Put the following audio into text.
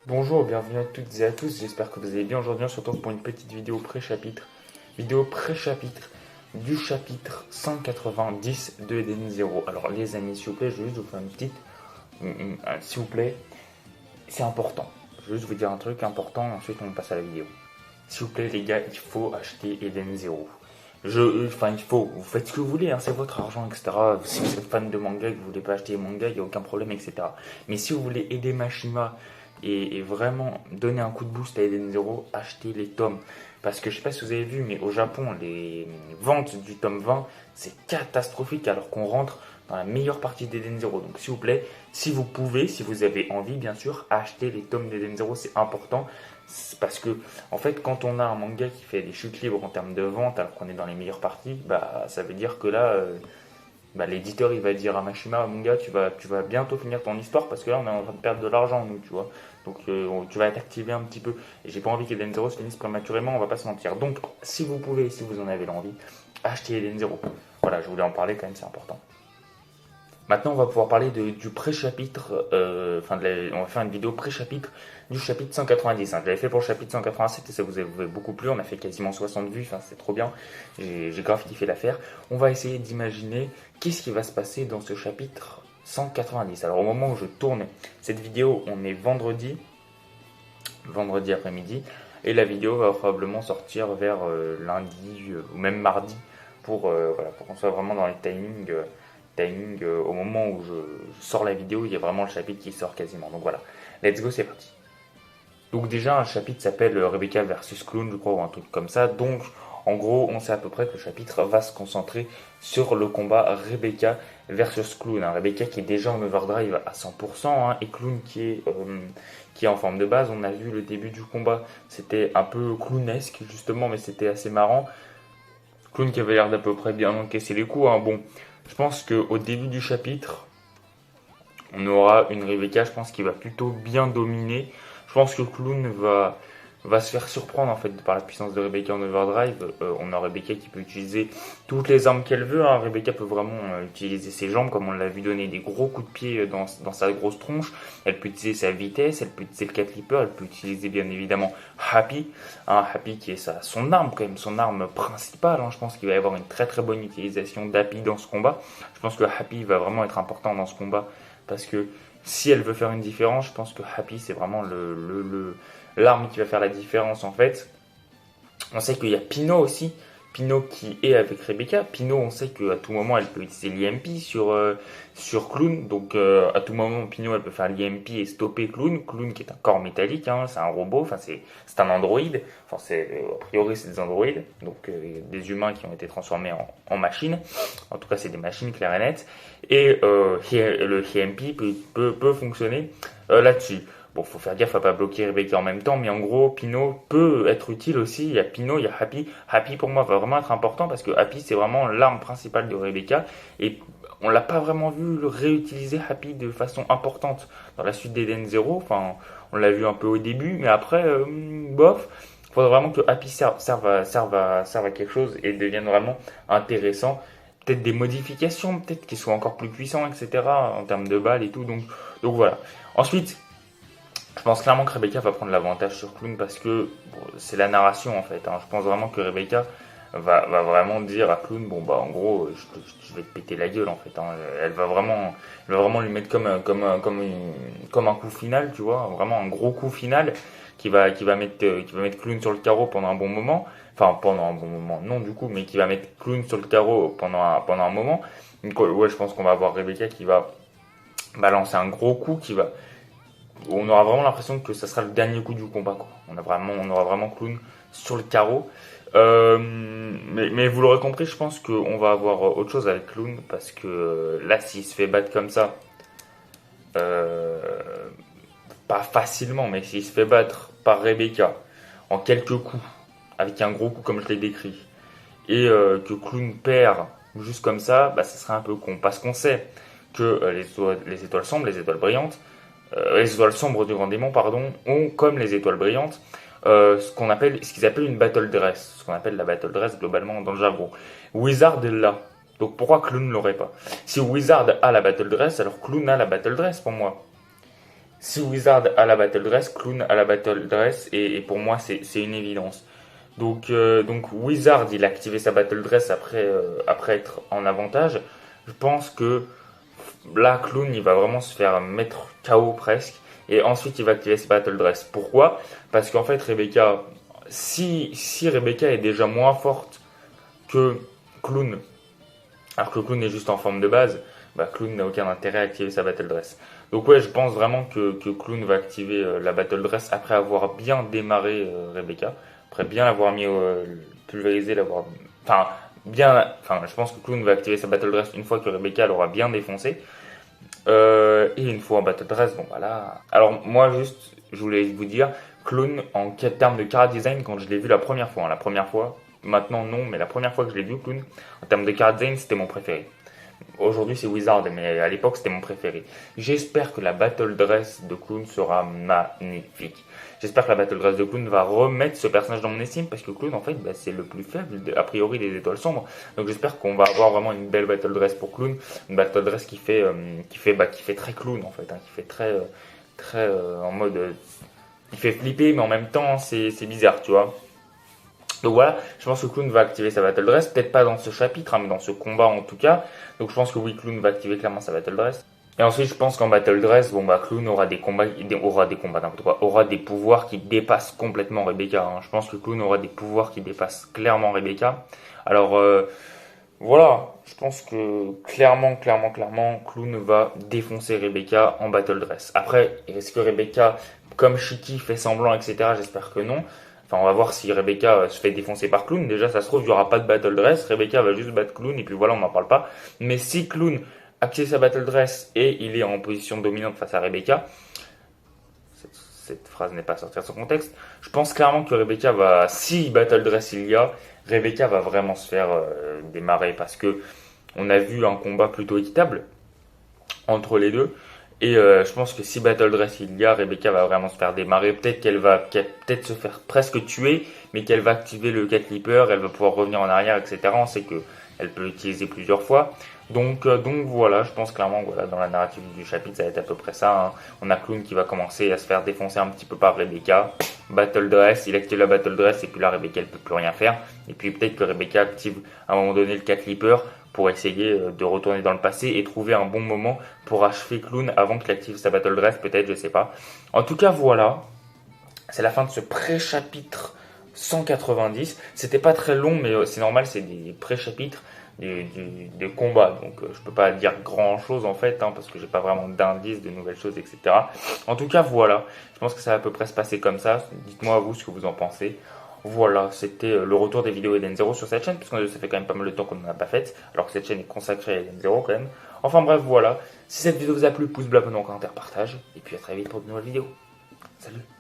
Bonjour, bienvenue à toutes et à tous, j'espère que vous allez bien. Aujourd'hui on se retrouve pour une petite vidéo pré-chapitre. Vidéo pré-chapitre du chapitre 190 de Eden Zero. Alors les amis, s'il vous plaît, je vais juste vous faire une petite... s'il vous plaît, c'est important. Je vais juste vous dire un truc important, ensuite on passe à la vidéo. S'il vous plaît les gars, il faut acheter Eden Zero. Il faut, vous faites ce que vous voulez, hein, c'est votre argent, etc. Si vous êtes fan de manga et que vous voulez pas acheter les mangas, il n'y a aucun problème, etc. Mais si vous voulez aider Mashima et vraiment donner un coup de boost à Eden Zero, achetez les tomes. Parce que je sais pas si vous avez vu, mais au Japon, les ventes du tome 20, c'est catastrophique alors qu'on rentre dans la meilleure partie d'Eden Zero. Donc s'il vous plaît, si vous pouvez, si vous avez envie, bien sûr, achetez les tomes d'Eden Zero, c'est important. Parce que, en fait, quand on a un manga qui fait des chutes libres en termes de vente, alors qu'on est dans les meilleures parties, bah, ça veut dire que là, l'éditeur, il va dire à Mashima, mon gars, tu vas bientôt finir ton histoire parce que là, on est en train de perdre de l'argent, nous, tu vois. Donc, tu vas t'activer un petit peu. Et j'ai pas envie qu'Eden Zero se finisse prématurément, on va pas se mentir. Donc, si vous pouvez, si vous en avez l'envie, achetez Eden Zero. Voilà, je voulais en parler quand même, c'est important. Maintenant, on va pouvoir parler du pré-chapitre, on va faire une vidéo pré-chapitre du chapitre 190. Hein. Je l'avais fait pour le chapitre 187 et ça vous avait beaucoup plu. On a fait quasiment 60 vues, enfin, c'est trop bien. J'ai grave kiffé l'affaire. On va essayer d'imaginer qu'est-ce qui va se passer dans ce chapitre 190. Alors, au moment où je tourne cette vidéo, on est vendredi après-midi, et la vidéo va probablement sortir vers lundi ou même mardi pour qu'on soit vraiment dans les timings. Au moment où je sors la vidéo, il y a vraiment le chapitre qui sort quasiment. Donc voilà, let's go, c'est parti. Donc déjà, un chapitre s'appelle Rebecca versus Clown, je crois, ou un truc comme ça. Donc, en gros, on sait à peu près que le chapitre va se concentrer sur le combat Rebecca versus Clown. Hein. Rebecca qui est déjà en overdrive à 100%, hein, et Clown qui est en forme de base. On a vu le début du combat, c'était un peu clownesque justement, mais c'était assez marrant. Clown qui avait l'air d'à peu près bien encaisser les coups. Hein. Bon, je pense qu'au début du chapitre, on aura une Rebecca, je pense, qui va plutôt bien dominer. Je pense que Clown va se faire surprendre en fait par la puissance de Rebecca en overdrive. On a Rebecca qui peut utiliser toutes les armes qu'elle veut. Hein. Rebecca peut vraiment utiliser ses jambes, comme on l'a vu donner des gros coups de pied dans sa grosse tronche. Elle peut utiliser sa vitesse, elle peut utiliser le cat leaper, elle peut utiliser bien évidemment Happy. Hein, Happy qui est son arme quand même, son arme principale. Hein. Je pense qu'il va y avoir une très très bonne utilisation d'Happy dans ce combat. Je pense que Happy va vraiment être important dans ce combat parce que si elle veut faire une différence, je pense que Happy c'est vraiment l'arme qui va faire la différence en fait. On sait qu'il y a Pino aussi. Pino qui est avec Rebecca. Pino, on sait qu'à tout moment, elle peut utiliser l'IMP sur Clown. Donc, à tout moment, Pino, elle peut faire l'IMP et stopper Clown. Clown qui est un corps métallique, hein, c'est un robot, enfin, c'est un androïde. Enfin, a priori, c'est des androïdes. Donc, des humains qui ont été transformés en machines. En tout cas, c'est des machines claires et nettes. Et le IMP peut fonctionner là-dessus. Bon, faut faire gaffe à pas bloquer Rebecca en même temps, mais en gros, Pino peut être utile aussi. Il y a Pino, il y a Happy. Happy pour moi va vraiment être important parce que Happy c'est vraiment l'arme principale de Rebecca et on l'a pas vraiment vu le réutiliser Happy de façon importante dans la suite d'Eden Zero. Enfin, on l'a vu un peu au début, mais après, bof. Il faudrait vraiment que Happy serve à quelque chose et devienne vraiment intéressant. Peut-être des modifications, peut-être qu'il soit encore plus puissant, etc. en termes de balles et tout. Donc voilà. Ensuite, je pense clairement que Rebecca va prendre l'avantage sur Clown parce que bon, c'est la narration en fait. Hein. Je pense vraiment que Rebecca va vraiment dire à Clown, bon bah en gros, je vais te péter la gueule en fait. Hein. Elle va vraiment lui mettre comme un coup final, tu vois, vraiment un gros coup final qui va mettre Clown sur le carreau pendant un bon moment. Enfin pendant un bon moment, non du coup, mais qui va mettre Clown sur le carreau pendant un moment. Donc ouais, je pense qu'on va avoir Rebecca qui va balancer un gros coup on aura vraiment l'impression que ça sera le dernier coup du combat. Quoi. On aura vraiment Clown sur le carreau. Mais vous l'aurez compris, je pense qu'on va avoir autre chose avec Clown parce que là, s'il se fait battre comme ça, pas facilement, mais s'il se fait battre par Rebecca en quelques coups, avec un gros coup comme je l'ai décrit, et que Clown perd juste comme ça, bah, ça serait un peu con. Parce qu'on sait que les étoiles sombres, les étoiles brillantes, les étoiles sombres du grand démon, pardon, ont, comme les étoiles brillantes, ce qu'ils appellent une battle dress, ce qu'on appelle la battle dress globalement dans le jargon. Wizard est là. Donc pourquoi Clown ne l'aurait pas? Si Wizard a la battle dress, alors Clown a la battle dress pour moi. si Wizard a la Battle Dress, Clown a la Battle Dress, et pour moi c'est une évidence. Donc Wizard, il a activé sa Battle Dress après être en avantage. Je pense que là, Clown, il va vraiment se faire mettre KO presque. Et ensuite, il va activer sa Battle Dress. Pourquoi? Parce qu'en fait, Rebecca, si Rebecca est déjà moins forte que Clown, alors que Clown est juste en forme de base, bah Clown n'a aucun intérêt à activer sa Battle Dress. Donc ouais, je pense vraiment que Clown va activer la Battle Dress après avoir bien démarré Rebecca, après bien l'avoir mis pulvérisé, l'avoir... Enfin, je pense que Clown va activer sa Battle Dress une fois que Rebecca l'aura bien défoncé. Et une fois en Battle Dress, bon voilà. Alors moi juste, je voulais vous dire, Clown en termes de chara design, quand je l'ai vu la première fois, maintenant non, mais la première fois que je l'ai vu, Clown, en termes de chara design, c'était mon préféré. Aujourd'hui c'est Wizard, mais à l'époque c'était mon préféré. J'espère que la Battle Dress de Clown sera magnifique. J'espère que la Battle Dress de Clown va remettre ce personnage dans mon estime, parce que Clown en fait bah, c'est le plus faible a priori des étoiles sombres. Donc j'espère qu'on va avoir vraiment une belle Battle Dress pour Clown, une Battle Dress qui fait très Clown en fait, hein, qui fait très en mode, il fait flipper mais en même temps c'est bizarre, tu vois. Donc voilà, je pense que Clown va activer sa Battle Dress, peut-être pas dans ce chapitre, hein, mais dans ce combat en tout cas. Donc je pense que oui, Clown va activer clairement sa Battle Dress. Et ensuite, je pense qu'en Battle Dress, bon bah Clown aura des combats, n'importe quoi, aura des pouvoirs qui dépassent complètement Rebecca. Hein. Je pense que Clown aura des pouvoirs qui dépassent clairement Rebecca. Alors voilà, je pense que clairement, Clown va défoncer Rebecca en Battle Dress. Après, est-ce que Rebecca, comme Shiki, fait semblant, etc. J'espère que non. Enfin, on va voir si Rebecca se fait défoncer par Clown. Déjà, ça se trouve, il n'y aura pas de Battle Dress. Rebecca va juste battre Clown et puis voilà, on n'en parle pas. Mais si Clown active sa Battle Dress et il est en position dominante face à Rebecca, cette phrase n'est pas sortie de son contexte, je pense clairement que Rebecca va, si Battle Dress il y a, Rebecca va vraiment se faire démarrer parce que on a vu un combat plutôt équitable entre les deux. Et je pense que si Battle Dress il y a, Rebecca va vraiment se faire démarrer. Peut-être qu'elle va peut-être se faire presque tuer, mais qu'elle va activer le Cat Leaper, elle va pouvoir revenir en arrière, etc. On sait qu'elle peut l'utiliser plusieurs fois. Donc voilà, je pense clairement, voilà, dans la narrative du chapitre, ça va être à peu près ça. Hein. On a Clown qui va commencer à se faire défoncer un petit peu par Rebecca. Battle Dress, il active la Battle Dress et puis là Rebecca elle peut plus rien faire. Et puis peut-être que Rebecca active à un moment donné le Cat Leaper pour essayer de retourner dans le passé et trouver un bon moment pour achever Clown avant qu'il active sa Battle Dress, peut-être, je sais pas. En tout cas, voilà, c'est la fin de ce pré-chapitre 190. C'était pas très long, mais c'est normal, c'est des pré-chapitres de combat, donc je peux pas dire grand chose en fait, hein, parce que j'ai pas vraiment d'indices, de nouvelles choses, etc. En tout cas, voilà, je pense que ça va à peu près se passer comme ça. Dites-moi vous ce que vous en pensez. Voilà, c'était le retour des vidéos Eden Zero sur cette chaîne, puisque ça fait quand même pas mal de temps qu'on n'en a pas fait, alors que cette chaîne est consacrée à Eden Zero quand même. Enfin bref, voilà. Si cette vidéo vous a plu, pouce bleu, abonnement, commentaire, partage, et puis à très vite pour de nouvelles vidéos. Salut!